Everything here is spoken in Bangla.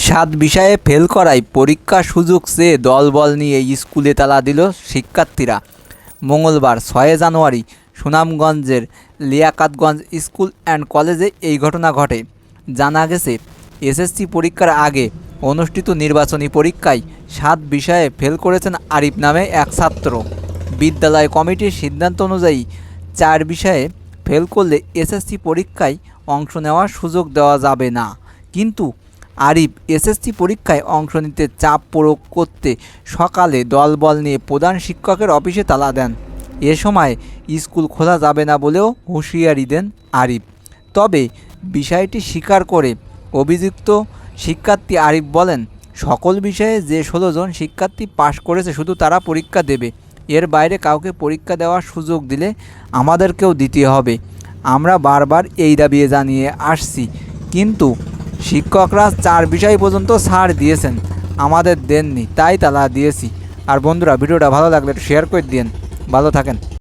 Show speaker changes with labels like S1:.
S1: সাত বিষয়ে ফেল করায় পরীক্ষার সুযোগ চেয়ে দলবল নিয়ে স্কুলে তালা দিল শিক্ষার্থীরা। মঙ্গলবার ৬ জানুয়ারি সুনামগঞ্জের লিয়াকতগঞ্জ স্কুল অ্যান্ড কলেজে এই ঘটনা ঘটে। জানা গেছে, এসএসসি পরীক্ষার আগে অনুষ্ঠিত নির্বাচনী পরীক্ষায় ৭ বিষয়ে ফেল করেছেন আরিফ নামে এক ছাত্র। বিদ্যালয় কমিটির সিদ্ধান্ত অনুযায়ী ৪ বিষয়ে ফেল করলে এসএসসি পরীক্ষায় অংশ নেওয়ার সুযোগ দেওয়া যাবে না। কিন্তু আরিফ এসএসসি পরীক্ষায় অংশ নিতে চাপ প্রয়োগ করতে সকালে দলবল নিয়ে প্রধান শিক্ষকের অফিসে তালা দেন। এ সময় স্কুল খোলা যাবে না বলেও হুঁশিয়ারি দেন আরিফ। তবে বিষয়টি স্বীকার করে অভিযুক্ত শিক্ষার্থী আরিফ বলেন, সকল বিষয়ে যে ১৬ জন শিক্ষার্থী পাশ করেছে শুধু তারা পরীক্ষা দেবে, এর বাইরে কাউকে পরীক্ষা দেওয়ার সুযোগ দিলে আমাদেরকেও দিতে হবে। আমরা বারবার এই দাবি জানিয়ে আসছি, কিন্তু শিক্ষকরা ৪ বিষয় পর্যন্ত ছাড় দিয়েছেন, আমাদের দেননি, তাই তালা দিয়েছি। আর বন্ধুরা, ভিডিওটা ভালো লাগলে একটু শেয়ার করে দিন। ভালো থাকেন।